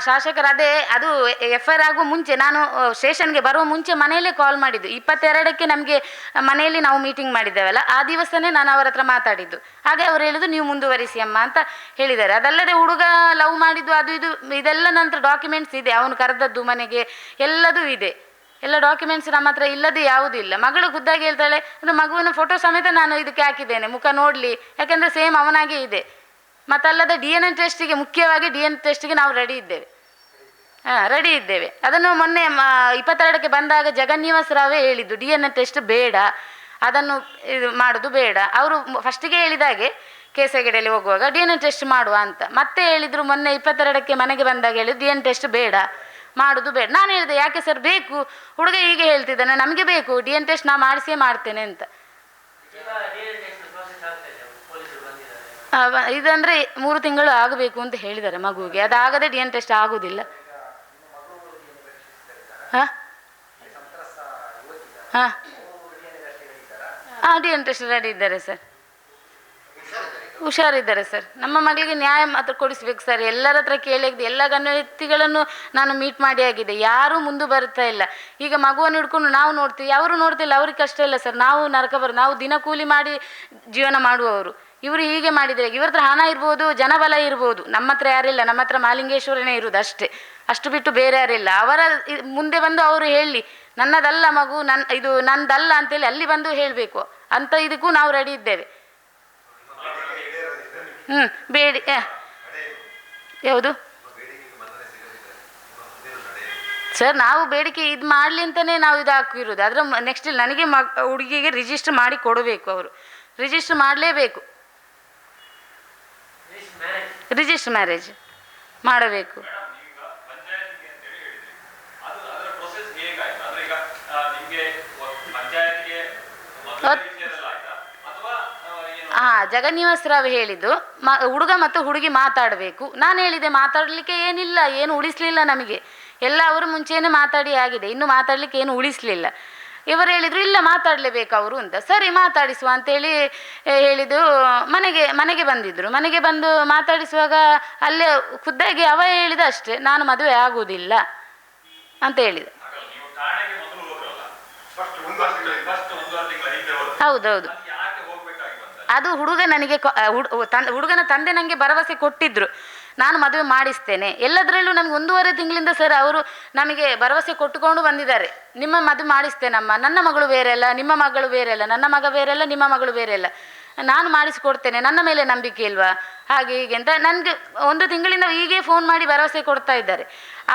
ಶಾಸಕರು ಅದು FIR ಆಗುವ ಮುಂಚೆ ನಾನು ಸ್ಟೇಷನ್ಗೆ ಬರುವ ಮುಂಚೆ ಮನೆಯಲ್ಲೇ ಕಾಲ್ ಮಾಡಿದ್ದು. 22ಕ್ಕೆ ನಮಗೆ ಮನೆಯಲ್ಲಿ ನಾವು ಮೀಟಿಂಗ್ ಮಾಡಿದ್ದೇವಲ್ಲ, ಆ ದಿವಸನೇ ನಾನು ಅವರ ಹತ್ರ ಮಾತಾಡಿದ್ದು. ಹಾಗೆ ಅವರು ಹೇಳಿದ್ದು ನೀವು ಮುಂದುವರಿಸಿ ಅಮ್ಮ ಅಂತ ಹೇಳಿದ್ದಾರೆ. ಅದಲ್ಲದೆ ಹುಡುಗ ಲವ್ ಮಾಡಿದ್ದು ಅದು ಇದೆಲ್ಲ ನಂತರ ಡಾಕ್ಯುಮೆಂಟ್ಸ್ ಇದೆ, ಅವನು ಕರೆದದ್ದು ಮನೆಗೆ ಎಲ್ಲದೂ ಇದೆ. ಎಲ್ಲ ಡಾಕ್ಯುಮೆಂಟ್ಸ್ ನಮ್ಮ ಹತ್ರ ಇಲ್ಲದೆ ಯಾವುದೂ ಇಲ್ಲ. ಮಗಳು ಖುದ್ದಾಗಿ ಹೇಳ್ತಾಳೆ, ಮಗುವಿನ ಫೋಟೋ ಸಮೇತ ನಾನು ಇದಕ್ಕೆ ಹಾಕಿದ್ದೇನೆ, ಮುಖ ನೋಡಲಿ, ಯಾಕೆಂದರೆ ಸೇಮ್ ಅವನಾಗೆ ಇದೆ. ಮತ್ತಲ್ಲದೆ DNA ಟೆಸ್ಟಿಗೆ, ಮುಖ್ಯವಾಗಿ DNA ಟೆಸ್ಟಿಗೆ ನಾವು ರೆಡಿ ಇದ್ದೇವೆ. ಅದನ್ನು ಮೊನ್ನೆ 22ಕ್ಕೆ ಬಂದಾಗ ಜಗನ್ನಿವಾಸ ರಾವೇ ಹೇಳಿದ್ದು DNA ಟೆಸ್ಟ್ ಬೇಡ, ಅದನ್ನು ಮಾಡೋದು ಬೇಡ. ಅವರು ಫಸ್ಟಿಗೆ ಹೇಳಿದಾಗೆ ಕೇಸಗಡೆಯಲ್ಲಿ ಹೋಗುವಾಗ DNA ಟೆಸ್ಟ್ ಮಾಡುವ ಅಂತ, ಮತ್ತೆ ಹೇಳಿದರು ಮೊನ್ನೆ 22ಕ್ಕೆ ಮನೆಗೆ ಬಂದಾಗ ಹೇಳಿದ್ರು DNA ಟೆಸ್ಟ್ ಬೇಡ, ಮಾಡೋದು ಬೇಡ. ನಾನು ಹೇಳಿದೆ ಯಾಕೆ ಸರ್ ಬೇಕು? ಹುಡುಗ ಹೀಗೆ ಹೇಳ್ತಿದ್ದಾನೆ, ನಮಗೆ ಬೇಕು DNA ಟೆಸ್ಟ್, ನಾ ಮಾಡಿಸೇ ಮಾಡ್ತೇನೆ ಅಂತ. ಇದಂದರೆ 3 ತಿಂಗಳು ಆಗಬೇಕು ಅಂತ ಹೇಳಿದ್ದಾರೆ ಮಗುವಿಗೆ. ಅದಾಗದೆ DNA ಟೆಸ್ಟ್ ಆಗೋದಿಲ್ಲ. DNA ಟೆಸ್ಟ್ ರೆಡಿ ಇದ್ದಾರೆ ಸರ್, ಹುಷಾರಿದ್ದಾರೆ ಸರ್. ನಮ್ಮ ಮಗಳಿಗೆ ನ್ಯಾಯ ಮಾತ್ರ ಕೊಡಿಸ್ಬೇಕು ಸರ್. ಎಲ್ಲರ ಹತ್ರ ಕೇಳಿದೆ, ಎಲ್ಲ ಗಣ್ಯ ವ್ಯಕ್ತಿಗಳನ್ನು ನಾನು ಮೀಟ್ ಮಾಡಿ ಆಗಿದೆ, ಯಾರೂ ಮುಂದೆ ಬರ್ತಾ ಇಲ್ಲ. ಈಗ ಮಗುವನ್ನು ಹಿಡ್ಕೊಂಡು ನಾವು ನೋಡ್ತೀವಿ, ಅವರು ನೋಡ್ತಿಲ್ಲ, ಅವ್ರಿಗೆ ಕಷ್ಟ ಇಲ್ಲ ಸರ್. ನಾವು ನರಕ ನಾವು ದಿನ ಕೂಲಿ ಮಾಡಿ ಜೀವನ ಮಾಡುವವರು. ಇವರು ಹೀಗೆ ಮಾಡಿದರೆ ಇವ್ರ ಹತ್ರ ಹಣ ಇರ್ಬೋದು, ಜನಬಲ ಇರ್ಬೋದು, ನಮ್ಮ ಹತ್ರ ಯಾರಿಲ್ಲ. ನಮ್ಮ ಹತ್ರ ಮಾಲಿಂಗೇಶ್ವರನೇ ಇರುವುದು ಅಷ್ಟೇ, ಅಷ್ಟು ಬಿಟ್ಟು ಬೇರೆ ಯಾರಿಲ್ಲ. ಅವರ ಮುಂದೆ ಬಂದು ಅವರು ಹೇಳಿ ನನ್ನದಲ್ಲ ಮಗು, ಇದು ನಂದಲ್ಲ ಅಂತೇಳಿ ಅಲ್ಲಿ ಬಂದು ಹೇಳಬೇಕು ಅಂತ ಇದಕ್ಕೂ ನಾವು ರೆಡಿ ಇದ್ದೇವೆ. ಬೇಡಿ ಯಾವುದು ಸರ್, ನಾವು ಬೇಡಿಕೆ ಇದು ಮಾಡಲಿ ಅಂತಲೇ ನಾವು ಇದು ಹಾಕಿರೋದು. ಅದರ ನೆಕ್ಸ್ಟ್ ನನಗೆ ಹುಡುಗಿಗೆ ರಿಜಿಸ್ಟರ್ ಮಾಡಿ ಕೊಡಬೇಕು, ಅವರು ರಿಜಿಸ್ಟರ್ ಮಾಡಲೇಬೇಕು, ರಿಜಿಸ್ಟರ್ ಮ್ಯಾರೇಜ್ ಮಾಡಬೇಕು. ಜಗನ್ನಿವಾಸ ರಾವ್ ಹೇಳಿದ್ದು ಹುಡುಗ ಮತ್ತು ಹುಡುಗಿ ಮಾತಾಡಬೇಕು. ನಾನು ಹೇಳಿದೆ ಮಾತಾಡಲಿಕ್ಕೆ ಏನಿಲ್ಲ, ಏನು ಉಳಿಸ್ಲಿಲ್ಲ ನಮಗೆ, ಎಲ್ಲ ಅವರು ಮುಂಚೆನೇ ಮಾತಾಡಿ ಆಗಿದೆ, ಇನ್ನು ಮಾತಾಡಲಿಕ್ಕೆ ಏನು ಉಳಿಸ್ಲಿಲ್ಲ. ಇವರು ಹೇಳಿದರು ಇಲ್ಲ ಮಾತಾಡಲೇಬೇಕು ಅವರು ಅಂತ. ಸರಿ ಮಾತಾಡಿಸುವ ಅಂತೇಳಿ ಹೇಳಿದ್ದು. ಮನೆಗೆ ಬಂದಿದ್ದರು. ಮನೆಗೆ ಬಂದು ಮಾತಾಡಿಸುವಾಗ ಅಲ್ಲೇ ಖುದ್ದಾಗಿ ಅವ ಹೇಳಿದ ಅಷ್ಟೇ, ನಾನು ಮದುವೆ ಆಗುವುದಿಲ್ಲ ಅಂತ ಹೇಳಿದೆ. ಹೌದೌದು, ಅದು ಹುಡುಗ ನನಗೆ ಹುಡುಗನ ತಂದೆ ನನಗೆ ಭರವಸೆ ಕೊಟ್ಟಿದ್ರು, ನಾನು ಮದುವೆ ಮಾಡಿಸ್ತೇನೆ ಎಲ್ಲದರಲ್ಲೂ. ನಮ್ಗೆ 1.5 ತಿಂಗಳಿಂದ ಸರ್ ಅವರು ನಮಗೆ ಭರವಸೆ ಕೊಟ್ಟುಕೊಂಡು ಬಂದಿದ್ದಾರೆ, ನಿಮ್ಮ ಮದುವೆ ಮಾಡಿಸ್ತೇನಮ್ಮ, ನನ್ನ ಮಗಳು ಬೇರೆ ಅಲ್ಲ, ನಿಮ್ಮ ಮಗಳು ಬೇರೆ ಅಲ್ಲ, ನನ್ನ ಮಗ ಬೇರೆ ಅಲ್ಲ, ನಿಮ್ಮ ಮಗಳು ಬೇರೆ ಅಲ್ಲ, ನಾನು ಮಾಡಿಸಿಕೊಡ್ತೇನೆ, ನನ್ನ ಮೇಲೆ ನಂಬಿಕೆ ಇಲ್ವಾ, ಹಾಗೆ ಹೀಗೆ ಅಂತ ನನಗೆ 1 ತಿಂಗಳಿಂದ ಹೀಗೆ ಫೋನ್ ಮಾಡಿ ಭರವಸೆ ಕೊಡ್ತಾ ಇದ್ದಾರೆ.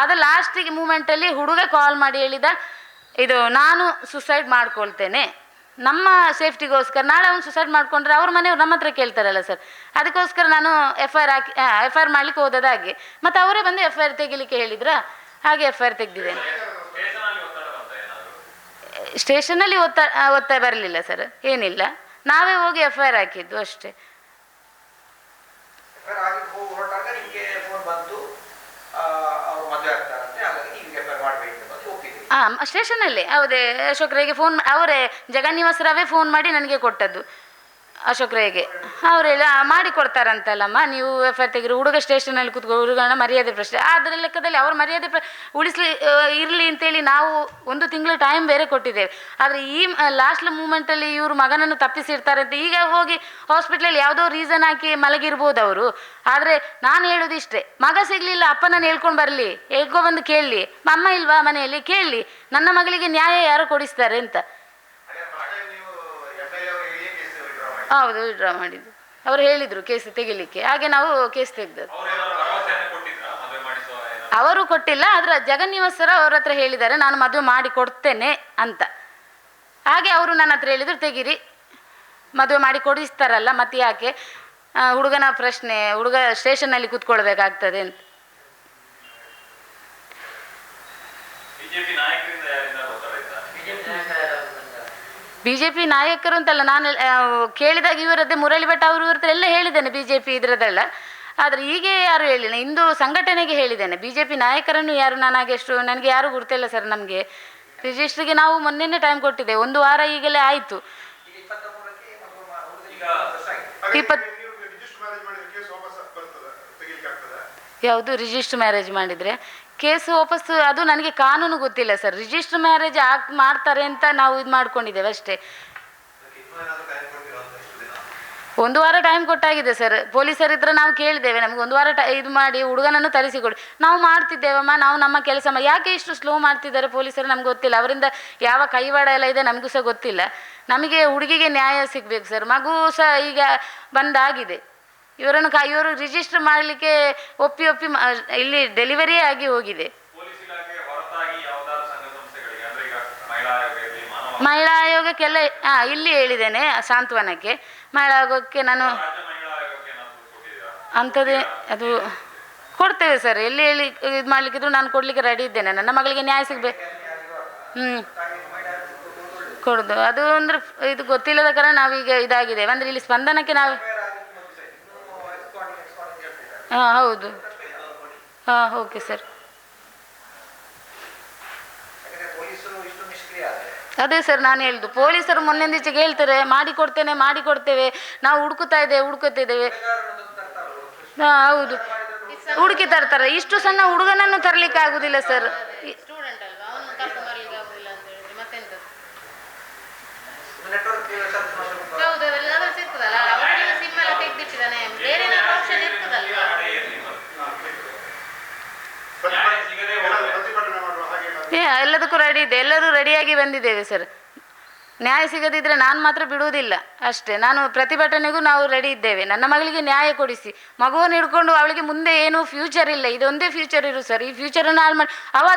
ಆದ ಲಾಸ್ಟಿಗೆ ಮೂಮೆಂಟಲ್ಲಿ ಹುಡುಗ ಕಾಲ್ ಮಾಡಿ ಹೇಳಿದ, ಇದು ನಾನು ಸುಸೈಡ್ ಮಾಡ್ಕೊಳ್ತೇನೆ, ನಮ್ಮ ಸೇಫ್ಟಿಗೋಸ್ಕರ. ನಾಳೆ ಅವನು ಸುಸೈಡ್ ಮಾಡಿಕೊಂಡ್ರೆ ಅವ್ರ ಮನೆಯವ್ರು ನಮ್ಮ ಹತ್ರ ಕೇಳ್ತಾರಲ್ಲ ಸರ್, ಅದಕ್ಕೋಸ್ಕರ ನಾನು ಎಫ್ ಐ ಆರ್ ಮಾಡ್ಲಿಕ್ಕೆ ಹೋದದಾಗೆ. ಮತ್ತು ಅವರೇ ಬಂದು FIR ತೆಗಿಲಿಕ್ಕೆ ಹೇಳಿದ್ರ, ಹಾಗೆ FIR ತೆಗೆದಿದ್ದೇನೆ. ಸ್ಟೇಷನಲ್ಲಿ ಒತ್ತಾಯ ಬರಲಿಲ್ಲ ಸರ್, ಏನಿಲ್ಲ, ನಾವೇ ಹೋಗಿ FIR ಹಾಕಿದ್ದು ಅಷ್ಟೇ. ಸ್ಟೇಷನಲ್ಲಿ ಹೌದೇ, ಅಶೋಕ್ ರೈಗೆ ಫೋನ್, ಅವರೇ ಜಗನ್ನಿವಾಸ ರಾವೇ ಫೋನ್ ಮಾಡಿ ನನಗೆ ಕೊಟ್ಟದ್ದು, ಅಶೋಕ್ ರೈಗೆ. ಅವರೆಲ್ಲ ಮಾಡಿ ಕೊಡ್ತಾರಂತಲ್ಲಮ್ಮ, ನೀವು FIR ತೆಗಿರಿ, ಹುಡುಗ ಸ್ಟೇಷನಲ್ಲಿ ಕೂತ್ಕೊ, ಹುಡುಗನ ಮರ್ಯಾದೆ ಪ್ರಶ್ನೆ. ಅದರ ಲೆಕ್ಕದಲ್ಲಿ ಅವ್ರ ಮರ್ಯಾದೆ ಇರಲಿ ಅಂತೇಳಿ ನಾವು 1 ತಿಂಗಳು ಟೈಮ್ ಬೇರೆ ಕೊಟ್ಟಿದ್ದೇವೆ. ಆದರೆ ಈ ಲಾಸ್ಟ್ ಮೂಮೆಂಟಲ್ಲಿ ಇವರು ಮಗನನ್ನು ತಪ್ಪಿಸಿರ್ತಾರೆ ಅಂತ ಈಗ ಹೋಗಿ ಹಾಸ್ಪಿಟ್ಲಲ್ಲಿ ಯಾವುದೋ ರೀಸನ್ ಹಾಕಿ ಮಲಗಿರ್ಬೋದು ಅವರು. ಆದರೆ ನಾನು ಹೇಳೋದು ಇಷ್ಟೇ, ಮಗ ಸಿಗಲಿಲ್ಲ, ಅಪ್ಪನನ್ನು ಹೇಳ್ಕೊಂಡು ಬರಲಿ, ಹೇಳ್ಕೊಬಂದು ಕೇಳಲಿ, ಅಮ್ಮ ಇಲ್ವಾ ಮನೆಯಲ್ಲಿ ಕೇಳಲಿ, ನನ್ನ ಮಗಳಿಗೆ ನ್ಯಾಯ ಯಾರು ಕೊಡಿಸ್ತಾರೆ ಅಂತ. ಹೌದು, ವಿಡ್ರಾ ಮಾಡಿದ್ದು. ಅವರು ಹೇಳಿದರು ಕೇಸ್ ತೆಗಿಲಿಕ್ಕೆ, ಹಾಗೆ ನಾವು ಕೇಸ್ ತೆಗೆದದ್ದು. ಅವರು ಕೊಟ್ಟಿಲ್ಲ, ಆದರೆ ಜಗನ್ನಿವಾಸರ ಅವ್ರ ಹತ್ರ ಹೇಳಿದ್ದಾರೆ ನಾನು ಮದುವೆ ಮಾಡಿ ಕೊಡ್ತೇನೆ ಅಂತ. ಹಾಗೆ ಅವರು ನನ್ನ ಹತ್ರ ಹೇಳಿದರು ತೆಗಿರಿ, ಮದುವೆ ಮಾಡಿ ಕೊಡಿಸ್ತಾರಲ್ಲ ಮತ್ತೆ ಯಾಕೆ, ಹುಡುಗನ ಪ್ರಶ್ನೆ, ಹುಡುಗ ಸ್ಟೇಷನ್ನಲ್ಲಿ ಕೂತ್ಕೊಳ್ಬೇಕಾಗ್ತದೆ ಅಂತ. BJP ನಾಯಕರು ಅಂತಲ್ಲ, ನಾನು ಕೇಳಿದಾಗ ಇವರದ್ದೇ ಮುರಳಿ ಭಟ್ ಅವರು ಇವ್ರ ಹತ್ರ ಎಲ್ಲ ಹೇಳಿದ್ದೇನೆ BJP ಇದರದೆಲ್ಲ. ಆದರೆ ಹೀಗೆ ಯಾರು ಹೇಳಿಲ್ಲ, ಇಂದು ಸಂಘಟನೆಗೆ ಹೇಳಿದ್ದೇನೆ, BJP ನಾಯಕರನ್ನು ಯಾರು ನನಗೆ ಯಾರು ಗುರ್ತಿಲ್ಲ ಸರ್. ನಮಗೆ ರಿಜಿಸ್ಟ್ರಿಗೆ ನಾವು ಮೊನ್ನೆನೇ ಟೈಮ್ ಕೊಟ್ಟಿದ್ದೆ, 1 ವಾರ ಈಗಲೇ ಆಯಿತು. ಯಾವುದು ರಿಜಿಸ್ಟರ್ ಮ್ಯಾರೇಜ್ ಮಾಡಿದರೆ ಕೇಸ್ ವಾಪಸ್ಸು, ಅದು ನನಗೆ ಕಾನೂನು ಗೊತ್ತಿಲ್ಲ ಸರ್. ರಿಜಿಸ್ಟರ್ ಮ್ಯಾರೇಜ್ ಮಾಡ್ತಾರೆ ಅಂತ ನಾವು ಇದು ಮಾಡ್ಕೊಂಡಿದ್ದೇವೆ ಅಷ್ಟೇ. 1 ವಾರ ಟೈಮ್ ಕೊಟ್ಟಾಗಿದೆ ಸರ್. ಪೊಲೀಸರ ಹತ್ರ ನಾವು ಕೇಳಿದ್ದೇವೆ, ನಮ್ಗೆ 1 ವಾರ ಇದು ಮಾಡಿ ಹುಡುಗನನ್ನು ತರಿಸಿಕೊಡಿ. ನಾವು ಮಾಡ್ತಿದ್ದೇವಮ್ಮ, ನಾವು ನಮ್ಮ ಕೆಲಸ ಯಾಕೆ ಇಷ್ಟು ಸ್ಲೋ ಮಾಡ್ತಿದ್ದಾರೆ ಪೊಲೀಸರು ನಮ್ಗೆ ಗೊತ್ತಿಲ್ಲ. ಅವರಿಂದ ಯಾವ ಕೈವಾಡ ಎಲ್ಲ ಇದೆ ನಮಗೂ ಸಹ ಗೊತ್ತಿಲ್ಲ. ನಮಗೆ ಹುಡುಗಿಗೆ ನ್ಯಾಯ ಸಿಗಬೇಕು ಸರ್. ಮಗು ಸಹ ಈಗ ಬಂದಾಗಿದೆ, ಇವರು ರಿಜಿಸ್ಟರ್ ಮಾಡಲಿಕ್ಕೆ ಒಪ್ಪಿ ಇಲ್ಲಿ ಡೆಲಿವರಿಯೇ ಆಗಿ ಹೋಗಿದೆ. ಮಹಿಳಾ ಆಯೋಗಕ್ಕೆಲ್ಲ ಇಲ್ಲಿ ಹೇಳಿದ್ದೇನೆ, ಸಾಂತ್ವನಕ್ಕೆ, ಮಹಿಳಾ ಆಯೋಗಕ್ಕೆ ನಾನು ಅಂಥದ್ದೇ ಅದು ಕೊಡ್ತೇವೆ ಸರ್. ಎಲ್ಲಿ ಹೇಳಿ ಇದು ಮಾಡಲಿಕ್ಕಿದ್ರು ನಾನು ಕೊಡಲಿಕ್ಕೆ ರೆಡಿ ಇದ್ದೇನೆ. ನನ್ನ ಮಗಳಿಗೆ ನ್ಯಾಯ ಸಿಗಬೇಕು. ಕೊಡೋದು ಅದು ಅಂದರೆ ಇದು ಗೊತ್ತಿಲ್ಲದ ಕಾರಣ ನಾವೀಗ ಇದಾಗಿದ್ದೇವೆ. ಅಂದರೆ ಇಲ್ಲಿ ಸ್ಪಂದನಕ್ಕೆ ನಾವು ಹೌದು, ಓಕೆ ಸರ್. ಅದೇ ಸರ್ ನಾನು ಹೇಳಿದ್ದು, ಪೊಲೀಸರು ಮೊನ್ನೆಂದೀಚೆಗೆ ಹೇಳ್ತಾರೆ ಮಾಡಿಕೊಡ್ತೇವೆ, ನಾವು ಹುಡುಕುತ್ತಿದ್ದೇವೆ. ಹೌದು, ಹುಡುಕಿ ತರ್ತಾರೆ. ಇಷ್ಟು ಸಣ್ಣ ಹುಡುಗನನ್ನು ತರಲಿಕ್ಕೆ ಆಗುದಿಲ್ಲ ಸರ್. ಎಲ್ಲದಕ್ಕೂ ರೆಡಿ ಇದೆ, ಎಲ್ಲರೂ ರೆಡಿಯಾಗಿ ಬಂದಿದ್ದೇವೆ ಸರ್. ನ್ಯಾಯ ಸಿಗದಿದ್ದರೆ ನಾನು ಮಾತ್ರ ಬಿಡುವುದಿಲ್ಲ ಅಷ್ಟೇ. ನಾನು ಪ್ರತಿಭಟನೆಗೂ ನಾವು ರೆಡಿ ಇದ್ದೇವೆ. ನನ್ನ ಮಗಳಿಗೆ ನ್ಯಾಯ ಕೊಡಿಸಿ. ಮಗುವನ್ನು ಹಿಡ್ಕೊಂಡು ಅವಳಿಗೆ ಮುಂದೆ ಏನೂ ಫ್ಯೂಚರ್ ಇಲ್ಲ, ಇದೊಂದೇ ಫ್ಯೂಚರ್ ಇರು ಸರ್. ಈ ಫ್ಯೂಚರನ್ನು ಹಾಳು ಮಾಡಿ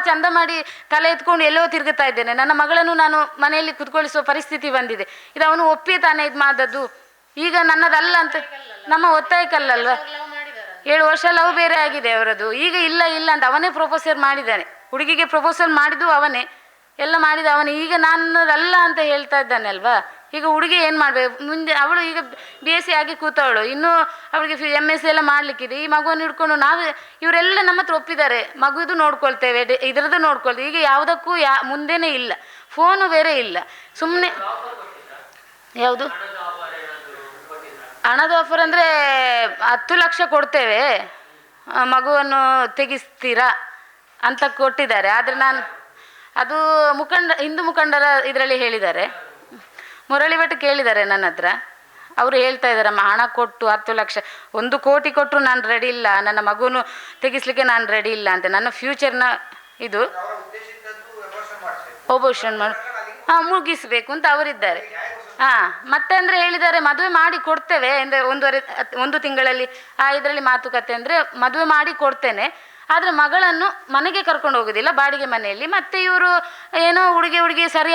ಚಂದ ಮಾಡಿ ತಲೆ ಎತ್ಕೊಂಡು ಎಲ್ಲೋ ತಿರುಗುತ್ತಾ ಇದ್ದೇನೆ. ನನ್ನ ಮಗಳನ್ನು ನಾನು ಮನೆಯಲ್ಲಿ ಕುತ್ಕೊಳಿಸುವ ಪರಿಸ್ಥಿತಿ ಬಂದಿದೆ. ಇದು ಅವನು ಒಪ್ಪಿ ತಾನೇ ಇದು ಮಾಡಿದದ್ದು. ಈಗ ನನ್ನದಲ್ಲ ಅಂತ ನಮ್ಮ ಒತ್ತಾಯಕ್ಕಲ್ಲಲ್ವ. 7 ವರ್ಷ ಲವ್ ಬೇರೆ ಆಗಿದೆ ಅವರದ್ದು. ಈಗ ಇಲ್ಲ ಅಂತ ಅವನೇ ಪ್ರಪೋಸಲ್ ಮಾಡಿದ್ದಾನೆ. ಹುಡುಗಿಗೆ ಪ್ರಪೋಸಲ್ ಮಾಡಿದ್ದು ಅವನೇ, ಎಲ್ಲ ಮಾಡಿದ ಅವನೇ. ಈಗ ನನ್ನದಲ್ಲ ಅಂತ ಹೇಳ್ತಾ ಇದ್ದಾನೆ ಅಲ್ವಾ. ಈಗ ಹುಡುಗಿ ಏನು ಮಾಡಬೇಕು ಮುಂದೆ? ಅವಳು ಈಗ BSc ಆಗಿ ಕೂತವಳು, ಇನ್ನೂ ಅವಳಿಗೆ MSc ಎಲ್ಲ ಮಾಡಲಿಕ್ಕಿದೆ. ಈ ಮಗುವನ್ನು ಹಿಡ್ಕೊಂಡು ನಾವು ಇವರೆಲ್ಲ ನಮ್ಮ ಹತ್ರ ಒಪ್ಪಿದ್ದಾರೆ, ಮಗುದು ನೋಡ್ಕೊಳ್ತೇವೆ, ಇದರದ್ದು ನೋಡ್ಕೊಳ್ತೇವೆ. ಈಗ ಯಾವುದಕ್ಕೂ ಮುಂದೆನೇ ಇಲ್ಲ, ಫೋನು ಬೇರೆ ಇಲ್ಲ, ಸುಮ್ಮನೆ. ಯಾವುದು ಹಣದ ಆಫರ್ ಅಂದರೆ 10 ಲಕ್ಷ ಕೊಡ್ತೇವೆ, ಮಗುವನ್ನು ತೆಗಿಸ್ತೀರಾ ಅಂತ ಕೊಟ್ಟಿದ್ದಾರೆ. ಆದರೆ ನಾನು ಅದು ಹಿಂದೂ ಮುಖಂಡರ ಇದರಲ್ಲಿ ಹೇಳಿದ್ದಾರೆ. ಮುರಳಿ ಭಟ್ ಕೇಳಿದ್ದಾರೆ ನನ್ನ ಹತ್ರ. ಅವರು ಹೇಳ್ತಾ ಇದ್ದಾರಮ್ಮ, ಹಣ ಕೊಟ್ಟು 10 ಲಕ್ಷ, 1 ಕೋಟಿ ಕೊಟ್ಟರು ನಾನು ರೆಡಿ ಇಲ್ಲ, ನನ್ನ ಮಗುನು ತೆಗಿಸ್ಲಿಕ್ಕೆ ನಾನು ರೆಡಿ ಇಲ್ಲ ಅಂತ. ನನ್ನ ಫ್ಯೂಚರ್ನ ಇದು ಅಬೋರ್ಷನ್ ಮಾಡಿ ಮುಗಿಸ್ಬೇಕು ಅಂತ ಅವರಿದ್ದಾರೆ. ಮತ್ತೆ ಅಂದರೆ ಹೇಳಿದ್ದಾರೆ, ಮದುವೆ ಮಾಡಿ ಕೊಡ್ತೇವೆ ಅಂದರೆ 1 ತಿಂಗಳಲ್ಲಿ ಇದರಲ್ಲಿ ಮಾತುಕತೆ ಅಂದರೆ ಮದುವೆ ಮಾಡಿ ಕೊಡ್ತೇನೆ, ಆದರೆ ಮಗಳನ್ನು ಮನೆಗೆ ಕರ್ಕೊಂಡು ಹೋಗೋದಿಲ್ಲ, ಬಾಡಿಗೆ ಮನೆಯಲ್ಲಿ. ಮತ್ತೆ ಇವರು ಏನೋ ಹುಡುಗಿ ಸರಿ